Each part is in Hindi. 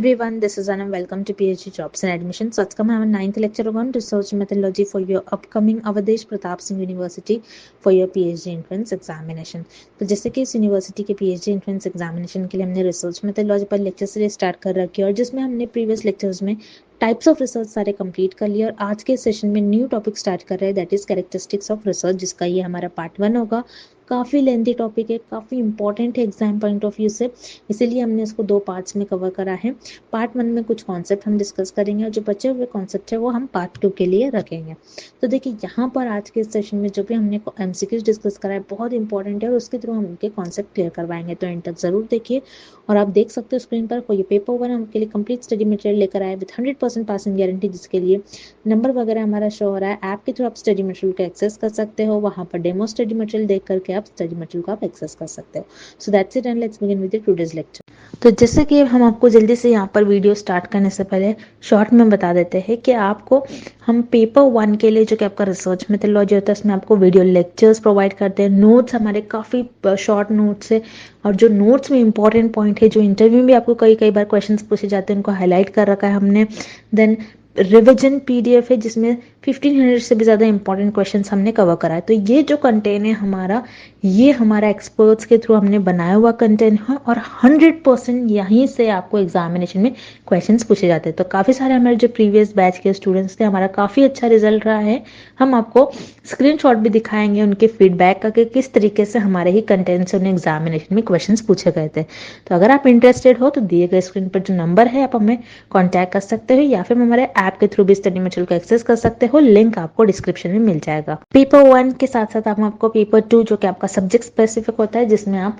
Everyone, this is Anam. Welcome to PhD Jobs and Admissions. So, आज का हमारा 9th lecture होगा on Research Methodology for your upcoming Awadhesh Pratap Singh University for your PhD entrance examination. तो जैसे कि इस यूनिवर्सिटी के PhD entrance examination के लिए हमने रिसर्च मेथोडोलॉजी पर लेक्चर सीरीज स्टार्ट कर रखी है और जिसमें हमने प्रीवियस लेक्चर्स में टाइप्स ऑफ रिसर्च सारे कंप्लीट कर लिए और आज के सेशन में न्यू टॉपिक स्टार्ट कर रहे हैं, that is characteristics of research, जिसका ये हमारा पार्ट 1 होगा। काफ़ी लेंथी टॉपिक है, काफ़ी इंपॉर्टेंट है एग्जाम पॉइंट ऑफ व्यू से, इसीलिए हमने इसको 2 पार्ट्स में कवर करा है। पार्ट 1 में कुछ कॉन्सेप्ट हम डिस्कस करेंगे और जो बचे हुए कॉन्सेप्ट है वो हम पार्ट 2 के लिए रखेंगे। तो देखिए यहाँ पर आज के सेशन में जो भी हमने MCQs डिस्कस करा है बहुत इंपॉर्टेंट है और उसके थ्रू हम उनके कॉन्सेप्ट क्लियर करवाएंगे, तो एंड तक जरूर देखिए। और आप देख सकते हो स्क्रीन पर कोई पेपर 1 हम के लिए कंप्लीट स्टडी मटेरियल लेकर आए विद 100% पासिंग गारंटी, जिसके लिए नंबर वगैरह हमारा शो हो रहा है। ऐप के थ्रू आप स्टडी मटेरियल को एक्सेस कर सकते हो, वहाँ पर डेमो स्टडी मटेरियल देख करके आप स्टडी मटेरियल को आप एक्सेस कर सकते हो। So that's it and let's begin with today's lecture. तो जैसे कि हम आपको जल्दी से यहाँ पर वीडियो स्टार्ट करने से पहले शॉर्ट में बता देते हैं कि आपको हम पेपर 1 के लिए जो कि आपका रिसर्च मेथोडोलॉजी होता है उसमें आपको वीडियो लेक्चर्स प्रोवाइड करते हैं, नोट्स हमारे काफ़ी शॉर्ट नोट्स है और जो नोट्स में इंपॉर्टेंट पॉइंट है जो इंटरव्यू में भी आपको कई कई बार क्वेश्चंस पूछे जाते हैं उनको हाईलाइट कर रखा है हमने। देन रिविजन पीडीएफ है जिसमें 1500 से भी ज़्यादा इंपॉर्टेंट क्वेश्चंस हमने कवर करा है। तो ये जो कंटेंट है हमारा, ये हमारा एक्सपर्ट्स के थ्रू हमने बनाया हुआ कंटेंट है और 100% यहीं से आपको एग्जामिनेशन में क्वेश्चंस पूछे जाते हैं। तो काफ़ी सारे हमारे जो प्रीवियस बैच के स्टूडेंट्स थे, हमारा काफ़ी अच्छा रिजल्ट रहा है। हम आपको स्क्रीनशॉट भी दिखाएंगे उनके फीडबैक का कि किस तरीके से हमारे ही कंटेंट से उन्हें एग्जामिनेशन में क्वेश्चंस पूछे गए थे। तो अगर आप इंटरेस्टेड हो तो दिए गए स्क्रीन पर जो नंबर है आप हमें कॉन्टैक्ट कर सकते हो या फिर हमारे ऐप के थ्रू भी स्टडी मटेरियल को एक्सेस कर सकते हो, लिंक आपको डिस्क्रिप्शन में मिल जाएगा। पेपर 1 के साथ साथ हम आपको पेपर 2 जो कि आपका सब्जेक्ट स्पेसिफिक होता है, जिसमें आप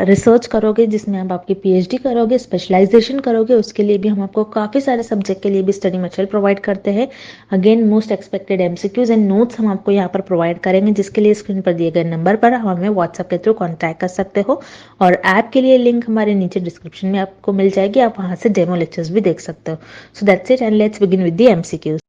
रिसर्च करोगे, जिसमें आप आपकी पीएचडी करोगे, स्पेशलाइजेशन करोगे, उसके लिए भी हम आपको काफ़ी सारे सब्जेक्ट के लिए भी स्टडी मटेरियल प्रोवाइड करते हैं। Again most expected MCQs and notes हम आपको यहाँ पर प्रोवाइड करेंगे, जिसके लिए स्क्रीन पर दिए गए नंबर पर आप हमें व्हाट्सएप के थ्रू कॉन्टैक्ट कर सकते हो और ऐप के लिए लिंक हमारे नीचे डिस्क्रिप्शन में आपको मिल जाएगी, आप वहाँ से डेमो लेक्चर्स भी देख सकते हो। So that's it and let's begin with the MCQs.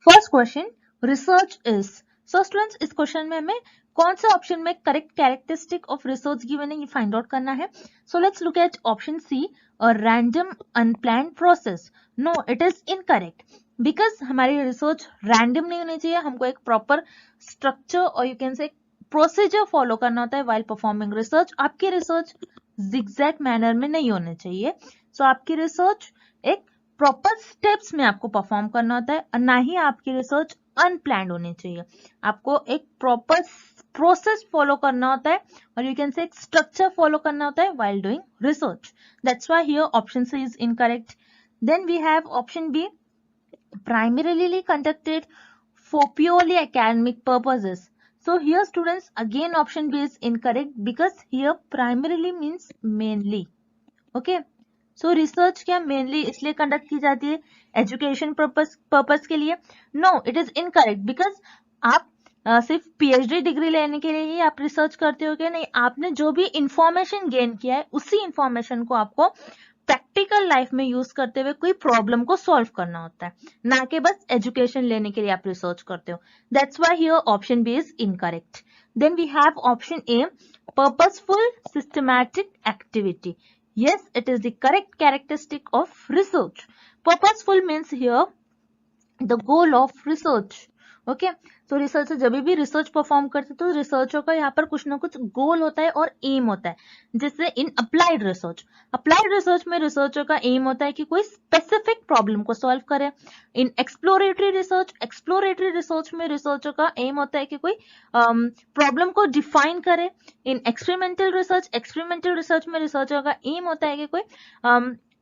First question, research is. So students, इस क्वेश्चन में हमें कौन सा ऑप्शन में correct characteristic of research given है ये फाइंड आउट करना है। So let's look at option C, a random unplanned process. No, it is incorrect because हमारी रिसर्च रैंडम नहीं होनी चाहिए, हमको एक प्रॉपर स्ट्रक्चर और you can say procedure follow करना होता है वाइल परफॉर्मिंग रिसर्च। आपकी रिसर्च जिगजैग मैनर में नहीं होनी चाहिए। सो आपकी रिसर्च एक प्रॉपर स्टेप्स में आपको परफॉर्म करना होता है और ना ही आपकी रिसर्च अनप्लान्ड होनी चाहिए। आपको एक प्रॉपर प्रोसेस फॉलो करना होता है और यू कैन से एक स्ट्रक्चर फॉलो करना होता है while doing research. That's why here option C is incorrect. Then we have option B, primarily conducted for purely academic purposes. So here students, again option B is incorrect because here primarily means mainly. Okay. So research क्या मेनली इसलिए कंडक्ट की जाती है एजुकेशन पर्पस के लिए? No, it is incorrect because आप सिर्फ पीएचडी डिग्री लेने के लिए ही आप रिसर्च करते हो क्या? नहीं, आपने जो भी इंफॉर्मेशन गेन किया है उसी इंफॉर्मेशन को आपको प्रैक्टिकल लाइफ में यूज करते हुए कोई प्रॉब्लम को सॉल्व करना होता है, ना कि बस एजुकेशन लेने के लिए आप रिसर्च करते हो। That's why here option B is incorrect. Then we have option A, purposeful systematic activity. Yes, it is the correct characteristic of research. Purposeful means here the goal of research. Okay, तो रिसर्चर जब भी रिसर्च परफॉर्म करते तो रिसर्चर का यहाँ पर कुछ ना कुछ गोल होता है और एम होता है। जैसे इन अप्लाइड रिसर्च में रिसर्चर का एम होता है कि कोई स्पेसिफिक प्रॉब्लम को सॉल्व करे। इन एक्सप्लोरेटरी रिसर्च में रिसर्चर का एम होता है कि कोई प्रॉब्लम को डिफाइन करे। इन एक्सपेरिमेंटल रिसर्च में रिसर्चर का एम होता है कि कोई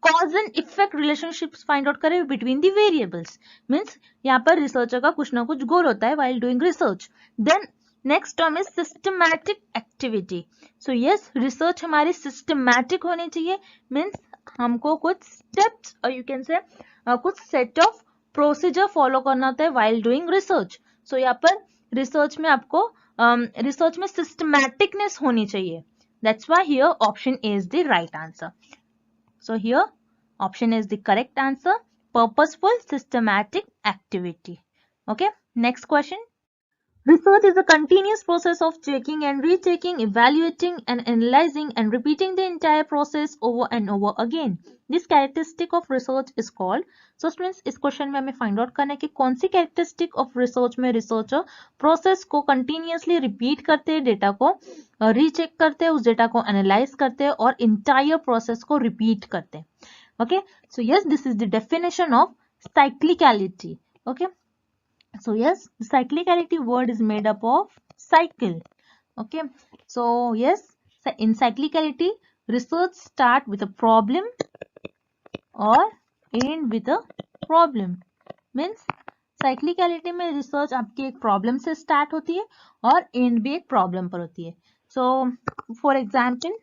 cause and effect relationships find out करे बिटवीन द वेरिएबल्स। मींस यहाँ पर रिसर्चर का कुछ ना कुछ गोल होता है while doing research. Then next term is systematic activity. So yes, research हमारी सिस्टमैटिक होनी चाहिए, मींस हमको कुछ स्टेप्स और यू कैन से कुछ सेट ऑफ प्रोसीजर फॉलो करना होता है व्हाइल डूइंग रिसर्च। सो यहाँ पर रिसर्च में आपको रिसर्च में सिस्टमैटिकनेस होनी चाहिए। That's why here option A is the right answer. So here option is the correct answer, purposeful systematic activity. Okay, next question. Research is a continuous process of checking and rechecking, evaluating and analyzing and repeating the entire process over and over again. This characteristic of research is called. So students, इस क्वेश्चन में हमें फाइंड आउट करना है कि कौन सी कैरेक्टरिस्टिक ऑफ रिसर्च में रिसर्चर प्रोसेस को कंटिन्यूअसली रिपीट करते हैं, डेटा को रीचेक करते हैं, उस डेटा को एनालाइज करते हैं और इंटायर प्रोसेस को रिपीट करते हैं. Okay, so yes, this is the definition of cyclicality. Okay. So yes, the cyclicality word is made up of cycle. Okay. So yes, in cyclicality, research start with a problem or end with a problem. Means cyclicality में research आपकी एक problem से start होती है और end भी एक problem पर होती है. So for example,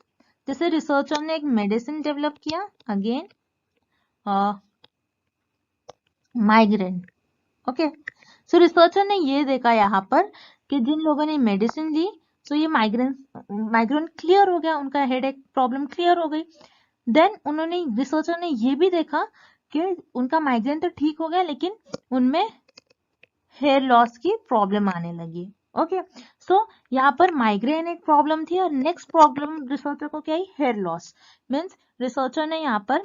जैसे researcher ने एक medicine develop किया again माइग्रेन. ओके, सो रिसर्चर ने ये देखा यहाँ पर कि जिन लोगों ने मेडिसिन ली तो ये माइग्रेन क्लियर हो गया, उनका हेडेक प्रॉब्लम क्लियर हो गई. देन उन्होंने रिसर्चर ने ये भी देखा कि उनका माइग्रेन तो ठीक हो गया लेकिन उनमें हेयर लॉस की प्रॉब्लम आने लगी. ओके, सो यहाँ पर माइग्रेन एक प्रॉब्लम थी और नेक्स्ट प्रॉब्लम रिसर्चर को क्या आई, हेयर लॉस. मीन्स रिसर्चर ने यहाँ पर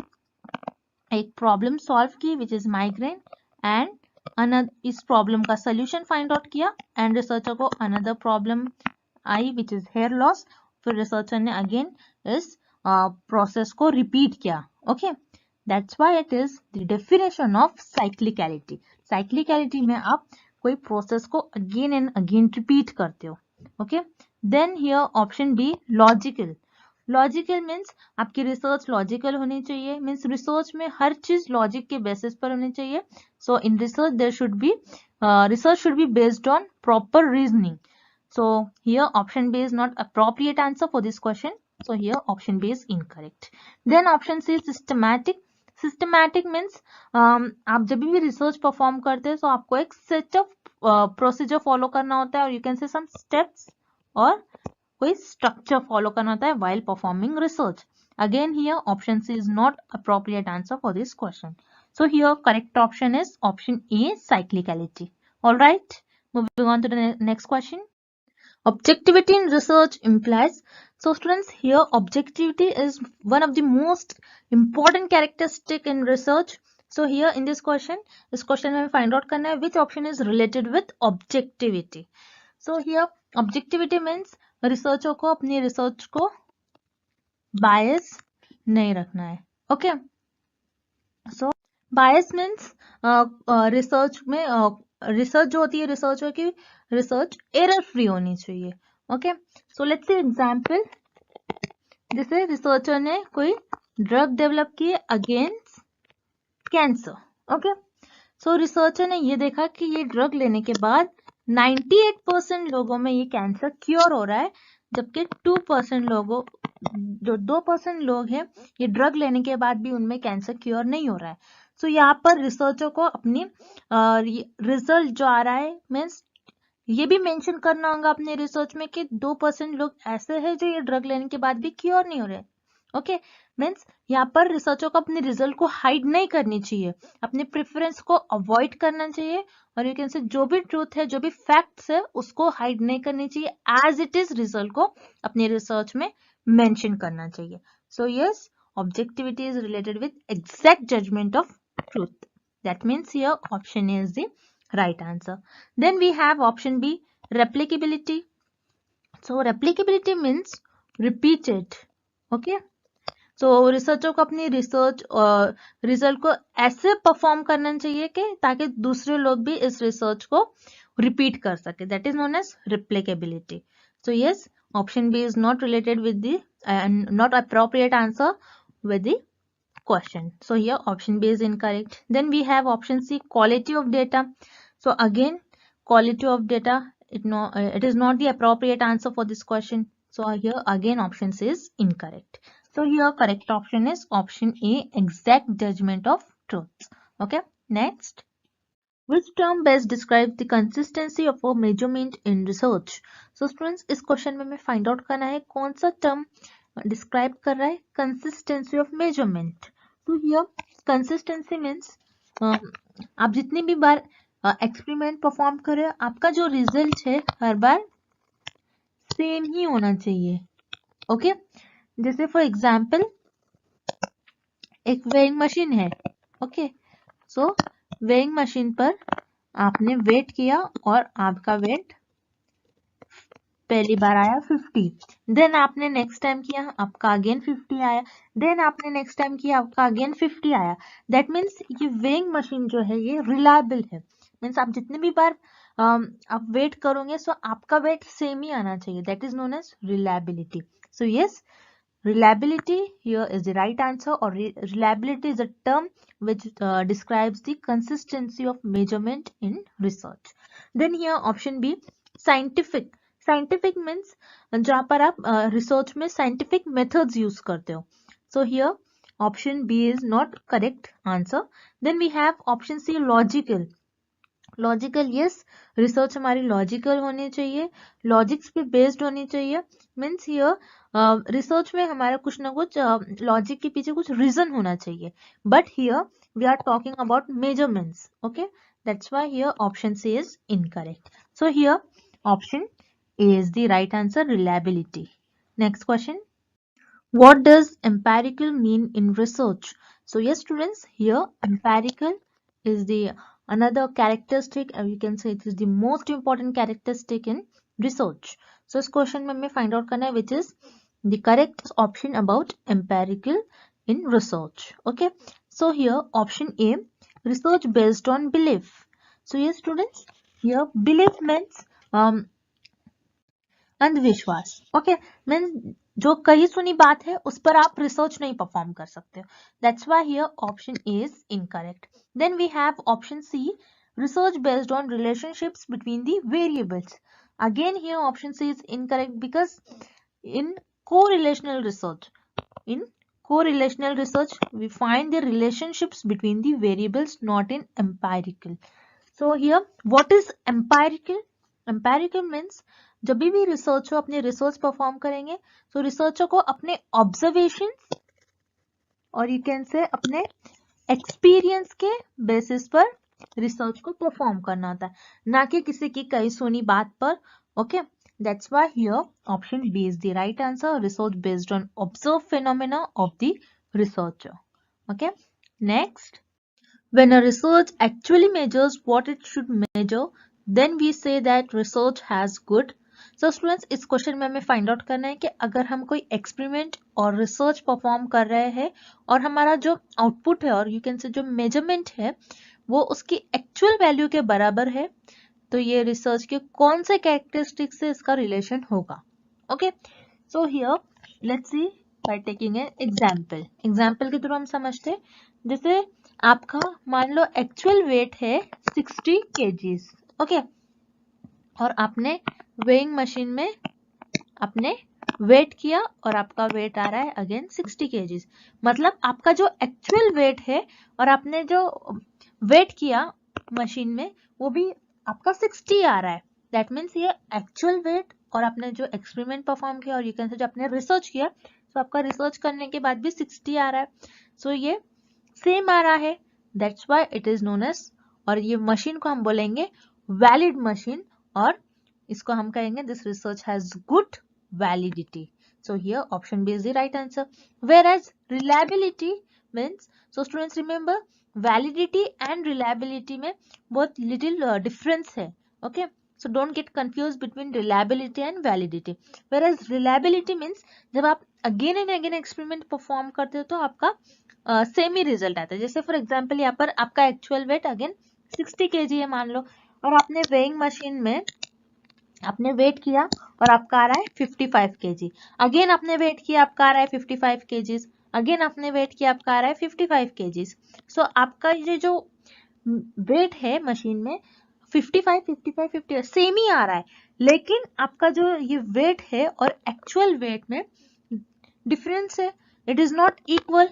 एक प्रॉब्लम सॉल्व की विच इज माइग्रेन एंड इस प्रॉब्लम का सोल्यूशन फाइंड आउट किया एंड रिसर्चर को अनदर प्रॉब्लम आई विच इज हेयर लॉस. फिर रिसर्चर ने अगेन इस प्रोसेस को रिपीट किया. Okay, that's why it is the definition of cyclicality. Cyclicality में आप कोई प्रोसेस को अगेन एंड अगेन रिपीट करते हो. Okay, then here option B logical. Logical means आपकी रिसर्च लॉजिकल होनी चाहिए. मीन्स रिसर्च में हर चीज लॉजिक के बेसिस पर होनी चाहिए. So in research there should be research should be based on proper reasoning. So here option B is not appropriate answer for this question. So here option B is incorrect. Then option C is systematic. Systematic means आप जब भी रिसर्च परफॉर्म करते हैं तो आपको एक सेट ऑफ प्रोसीजर फॉलो करना होता है और यू कैन से सम स्टेप्स और कोई स्ट्रक्चर फॉलो करना होता है while performing research. Again here option C is not appropriate answer for this question. So here correct option is option A, cyclicality. All right, moving on to the next question. Objectivity in research implies. So students, here objectivity is one of the most important characteristic in research. So here in this question में find out करना है which option is related with objectivity. So here objectivity means researcher को अपनी रिसर्च को बायस नहीं रखना है. ओके, सो बायस मीन्स रिसर्च में रिसर्च जो होती है रिसर्चर की रिसर्च एरर फ्री होनी चाहिए. Okay, so let's see example. जैसे रिसर्चर ने कोई ड्रग डेवलप की अगेंस्ट कैंसर. ओके, सो रिसर्चर ने ये देखा कि ये ड्रग लेने के बाद 98% लोगों में ये कैंसर क्योर हो रहा है जबकि 2% लोगों जो 2% लोग हैं ये ड्रग लेने के बाद भी उनमें कैंसर क्योर नहीं हो रहा है. सो यहाँ पर रिसर्चर को अपनी रिजल्ट जो आ रहा है मीन्स ये भी मेंशन करना होगा अपने रिसर्च में कि 2% लोग ऐसे हैं जो ये ड्रग लेने के बाद भी क्योर नहीं हो रहे. ओके, मीन्स यहाँ पर रिसर्चर को अपने रिजल्ट को हाइड नहीं करनी चाहिए, अपने प्रेफरेंस को अवॉइड करना चाहिए और यू कैन से जो भी ट्रूथ है जो भी फैक्ट्स है उसको हाइड नहीं करनी चाहिए. एज इट इज रिजल्ट को अपने रिसर्च में मेंशन करना चाहिए. So yes, objectivity is related with exact judgement of truth. That means here option A is the right answer. Then we have option B, replicability. So replicability means repeated. Okay, so researcher को अपनी रिसर्च रिजल्ट को ऐसे परफॉर्म करना चाहिए कि ताकि दूसरे लोग भी इस रिसर्च को रिपीट कर सके. That is known as replicability. So yes, option B is not related with the not appropriate answer with the question. So here option B is incorrect. Then we have option C, quality of data. So again, quality of data, it is not the appropriate answer for this question. So here again option C is incorrect. So here correct option is option A, exact judgment of truth. Okay, next. Which term best describes the consistency of a measurement in research? So students, इस question में find out करना है कौन सा term describe कर रहा है consistency of measurement. So here consistency means आप जितनी भी बार एक्सपेरिमेंट परफॉर्म करे, आपका जो रिजल्ट है हर बार सेम ही होना चाहिए। ओके, जैसे फॉर एग्जाम्पल एक वेइंग मशीन है। ओके, सो वेइंग मशीन पर आपने वेट किया और आपका वेट पहली बार आया 50, देन आपने नेक्स्ट टाइम किया आपका अगेन 50 आया, देन आपने नेक्स्ट टाइम किया आपका अगेन 50 आया। दैट मीन्स ये वेइंग मशीन जो है ये रिलायबल है। मीन्स आप जितने भी बार आप वेट करोगे सो आपका वेट सेम ही आना चाहिए। That is known as reliability. So yes, reliability here is the right answer, or reliability is a term which describes the consistency of measurement in research. Then here option B, scientific. Scientific means जहाँ पर आप research में scientific methods use करते हो. So here option B is not correct answer. Then we have option C, logical. Logical, yes, research हमारी लॉजिकल होनी चाहिए, लॉजिक्स पे बेस्ड होनी चाहिए। मीन्स हियर रिसर्च में हमारा कुछ ना कुछ लॉजिक के पीछे कुछ रीजन होना चाहिए, but here we are talking about measurements. Okay, that's why here option C is incorrect. So here option A is the right answer, reliability. Next question, what does empirical mean in research? So yes students, here empirical is the another characteristic, you can say it is the most important characteristic in research. So इस question में हमें find out करना है which is the correct option about empirical in research. Okay, so here option A, research based on belief. So yes students, here belief means अंधविश्वास। ओके, मीन जो कही सुनी बात है उस पर आप रिसर्च नहीं परफॉर्म कर सकते हो। That's why here option A is incorrect. Then we have option C, research based on relationships between the variables. Again here option C is incorrect because in co-relational research we find the relationships between the variables, not in empirical. So here what is empirical? Empirical means जब भी रिसर्च हो अपने रिसर्च परफॉर्म करेंगे तो रिसर्चर को अपने ऑब्जर्वेशन और यू कैन से अपने एक्सपीरियंस के बेसिस पर रिसर्च को परफॉर्म करना होता है, ना कि किसी की कही सुनी बात पर। Okay, that's why here option B is the right answer, research based on observe phenomena of the researcher. Okay, next, when a research actually measures what it should measure, then we say that research has good. So students, इस क्वेश्चन में हमें फाइंड आउट करना है कि अगर हम कोई एक्सपेरिमेंट और रिसर्च परफॉर्म कर रहे हैं और हमारा जो आउटपुट है और यू कैन से जो मेजरमेंट है वो उसकी एक्चुअल वैल्यू के बराबर है, तो ये रिसर्च के कौन से कैरेक्टरिस्टिक से इसका रिलेशन होगा। Okay, so here let's see by taking an example. Example के थ्रू हम समझते हैं, जैसे आपका मान लो एक्चुअल वेट है 60 kgs। ओके, और आपने वेइंग मशीन में आपने वेट किया और आपका वेट आ रहा है अगेन 60 kgs। मतलब आपका जो एक्चुअल वेट है और आपने जो वेट किया मशीन में वो भी आपका 60 आ रहा है। दैट मीन्स ये एक्चुअल वेट और आपने जो एक्सपेरिमेंट परफॉर्म किया और यू कैन से जो आपने रिसर्च किया तो आपका रिसर्च करने के बाद भी 60 आ रहा है। सो ये सेम आ रहा है, that's why it is known as, और ये मशीन को हम बोलेंगे वैलिड मशीन, और इसको हम कहेंगे this research has good validity. So here option B is the right answer. Where as reliability means, so students remember validity and reliability में बहुत लिटिल डिफरेंस है। Okay, so don't get confused between reliability and validity. Whereas reliability means जब आप again and again experiment perform करते हो तो आपका सेम ही रिजल्ट आता है। जैसे फॉर एग्जांपल यहाँ पर आपका एक्चुअल वेट अगेन 60 kg है मान लो, और आपने वेइंग मशीन में आपने वेट किया और आपका आ रहा है 55 kg। अगेन आपने वेट किया आपका आ रहा है 55 kg, अगेन आपने वेट किया आपका आ रहा है 55 kg। सो आपका ये जो वेट है मशीन में 55, 55, 50 सेम ही आ रहा है, लेकिन आपका जो ये वेट है और एक्चुअल वेट में डिफरेंस है, it is not equal.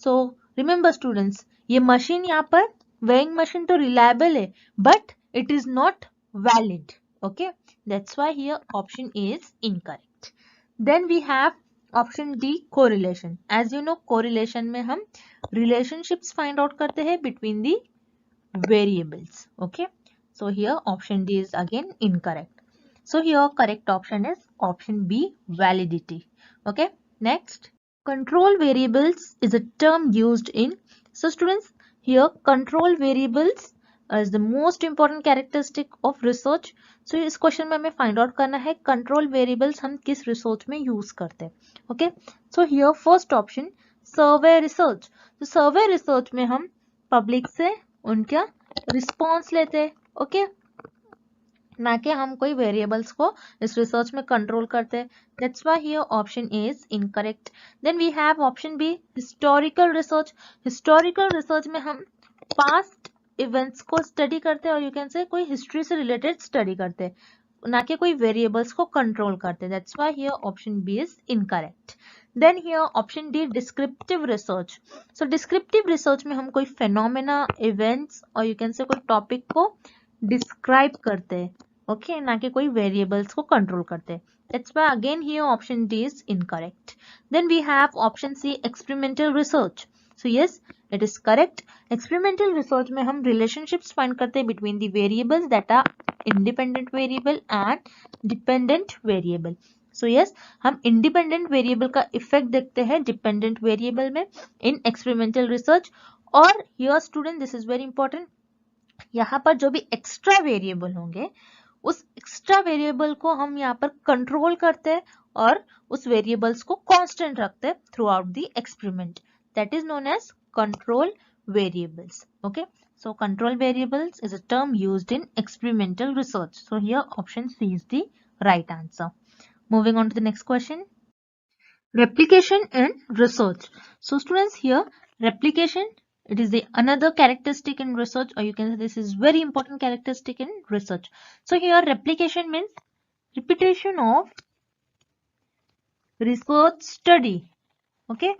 So remember students, ये मशीन यहाँ पर वेइंग मशीन तो रिलायबल है but it is not valid. Okay, that's why here option A is incorrect. Then we have option D, correlation. As you know correlation में हम रिलेशनशिप्स फाइंड आउट करते हैं between the variables. Okay, So here option D is again incorrect. So here correct option is option B, validity. Okay, next. Control variables is a term used in. So students, here control variables is the most important characteristic of research. So इस क्वेश्चन में हमें फाइंड आउट करना है कंट्रोल वेरिएबल्स हम किस रिसर्च में यूज करते हैं. Okay, so here first option survey research. तो सर्वे रिसर्च में हम पब्लिक से उनका रिस्पॉन्स लेते हैं. ओके, ना कि हम कोई वेरिएबल्स को इस रिसर्च में कंट्रोल करते हैं. That's why here option A is incorrect. Then we have option B, historical research. Historical research में हम पास्ट इवेंट्स को स्टडी करते हैं और यू कैन से कोई हिस्ट्री से रिलेटेड स्टडी करते हैं, ना कि कोई वेरिएबल्स को कंट्रोल करते हैं. That's why here option B is incorrect. Then here option D, descriptive research. So descriptive research में हम कोई फेनोमेना, इवेंट्स और यू कैन से कोई टॉपिक को डिस्क्राइब करते हैं. ओके, ना कि कोई वेरिएबल्स को कंट्रोल करते हैं. That's why again here option D is incorrect. Then we have option C, experimental research. So yes, it is correct. Experimental research में हम relationships find करते हैं between the variables that are independent variable and dependent variable. So yes, हम independent variable का effect देखते हैं dependent variable में in experimental research. और here student, this is very important. यहाँ पर जो भी एक्स्ट्रा वेरिएबल होंगे उस एक्स्ट्रा वेरिएबल को हम यहाँ पर कंट्रोल करते हैं और उस वेरिएबल्स को कांस्टेंट रखते हैं throughout the experiment. That is known as control variables. Okay, so control variables is a term used in experimental research. So here option C is the right answer. Moving on to the next question, replication in research. So students, here replication, it is the another characteristic in research, or you can say this is very important characteristic in research. So here replication means repetition of research study. Okay,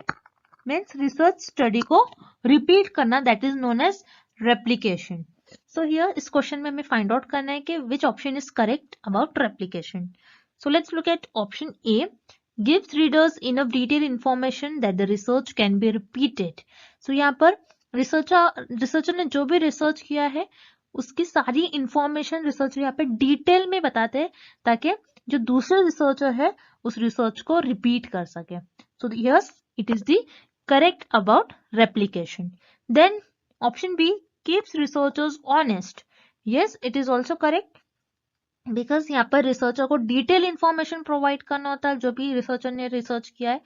means research study को repeat करना, that is known as replication. So here इस question में हमें find out करना है कि which option is correct about replication. So let's look at option A, gives readers enough detailed information that the research can be repeated. So यहाँ पर रिसर्चर ने जो भी रिसर्च किया है उसकी सारी इंफॉर्मेशन रिसर्चर यहाँ पे डिटेल में बताते हैं ताकि जो दूसरे रिसर्चर है उस रिसर्च को रिपीट कर सके. So yes, it is the correct about replication. Then option B, keeps researchers honest. Yes, it is also correct because यहाँ पर रिसर्चर को डिटेल इंफॉर्मेशन प्रोवाइड करना होता है जो भी रिसर्चर ने रिसर्च किया है.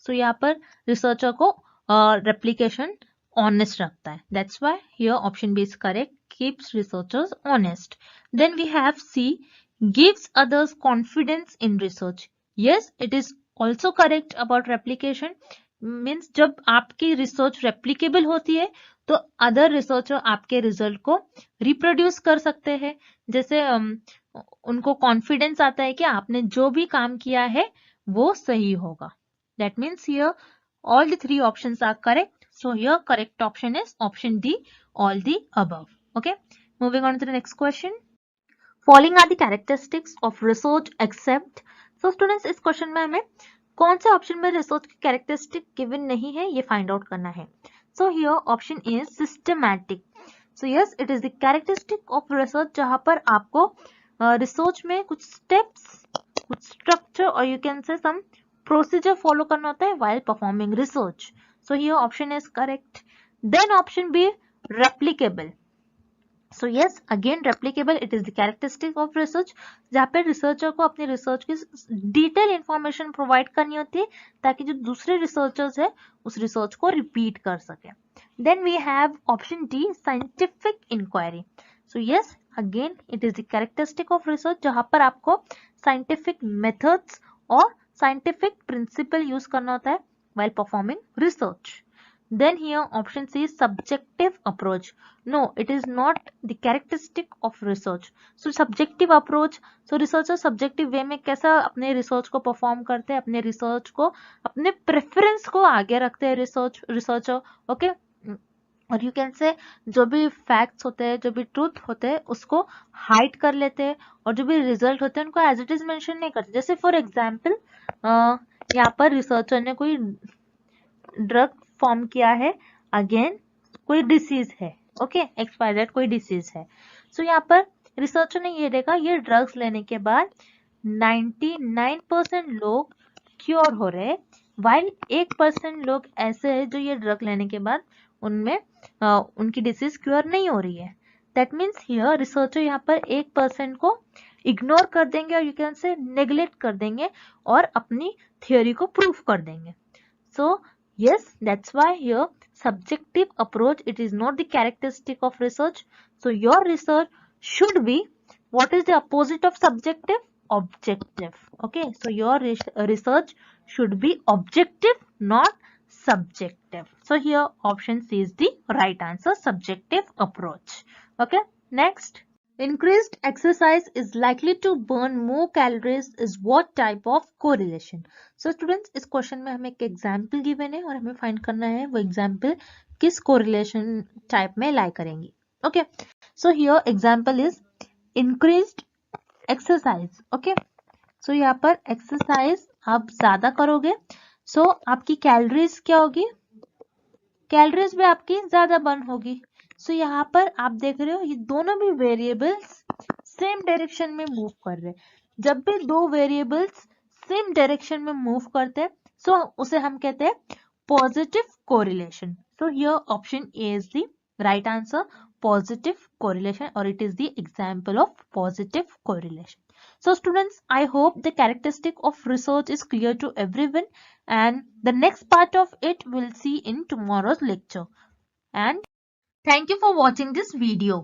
सो यहाँ पर रिसर्चर को रेप्लिकेशन ऑनेस्ट रखता है. That's why here option B is correct, keeps researchers honest. Then we have C, gives others confidence in research. Yes, it is also correct about replication. Means जब आपकी रिसर्च रेप्लिकेबल होती है तो अदर रिसर्चर आपके रिजल्ट को रिप्रोड्यूस कर सकते हैं. जैसे उनको कॉन्फिडेंस आता है कि आपने जो भी काम किया है वो सही होगा. That means here all the three options are correct. So here correct option is option D, all the above. Okay, moving on to the next question. Following are the characteristics of research except. So students, इस क्वेश्चन में हमें कौन से ऑप्शन में रिसर्च की कैरेक्टरिस्टिक गिवन नहीं है ये फाइंड आउट करना है. सो here option is systematic. So yes, it is the characteristic of research जहां पर आपको रिसर्च में कुछ स्टेप्स, कुछ स्ट्रक्चर और यू कैन से सम प्रोसीजर फॉलो करना होता है while performing research. So here option is correct. Then option B, replicable. So yes, again replicable, it is the characteristic of research जहाँ पे रिसर्चर को अपने रिसर्च की डिटेल इंफॉर्मेशन प्रोवाइड करनी होती है ताकि जो दूसरे रिसर्चर्स है उस रिसर्च को रिपीट कर सके. Then we have option D, scientific inquiry. So yes, again it is the characteristic of research जहाँ पर आपको scientific methods और scientific principle यूज करना होता है while performing research. Then here option C is subjective approach. No, it is not the characteristic of research. So subjective approach, so researcher subjective way में कैसा अपने research को perform करते हैं, अपने research को, अपने preference को आगे रखते हैं researcher. Okay, और यू कैन से जो भी फैक्ट्स होते हैं, जो भी ट्रूथ होते हैं उसको हाइड कर लेते हैं और जो भी रिजल्ट होते हैं उनको एज इट इज मेंशन नहीं करते. जैसे फॉर एग्जांपल यहाँ पर रिसर्चर ने कोई ड्रग फॉर्म किया है अगेन कोई डिसीज है. ओके, XYZ कोई डिसीज है. सो यहाँ पर रिसर्चर ने ये देखा ये ड्रग्स लेने के बाद 99% लोग क्योर हो रहे, वाइल 1% लोग ऐसे हैं जो ये ड्रग लेने के बाद उनमें उनकी डिसीज क्योर नहीं हो रही है। दैट मीन्स हियर रिसर्चर यहाँ पर 1% को इग्नोर कर देंगे और यू कैन से नेग्लेक्ट कर देंगे और अपनी थियोरी को प्रूफ कर देंगे। So yes, that's why here subjective approach, it is not the characteristic of research. So your research should be, what is the opposite of subjective? Objective. Okay, so your research should be objective, not subjective. So here option C is the right answer, subjective approach. Okay, next. Increased exercise is likely to burn more calories is what type of correlation? So students, इस क्वेश्चन में हमें एक एग्जाम्पल गिवन है और हमें फाइंड करना है वो एग्जाम्पल किस कोरिलेशन टाइप में लाई करेंगी। Okay, so here example is increased exercise. Okay, so यहाँ पर एक्सरसाइज आप ज्यादा करोगे, सो आपकी कैलोरीज क्या होगी, कैलोरीज भी आपकी ज्यादा बर्न होगी। सो यहाँ पर आप देख रहे हो ये दोनों भी वेरिएबल्स सेम डायरेक्शन में मूव कर रहे हैं। जब भी दो वेरिएबल्स सेम डायरेक्शन में मूव करते हैं सो उसे हम कहते हैं positive correlation. So here option A is the right answer, positive correlation, or it is the example of positive correlation. So students, I hope the characteristic of research is clear to everyone, and the next part of it we'll see in tomorrow's lecture. And thank you for watching this video.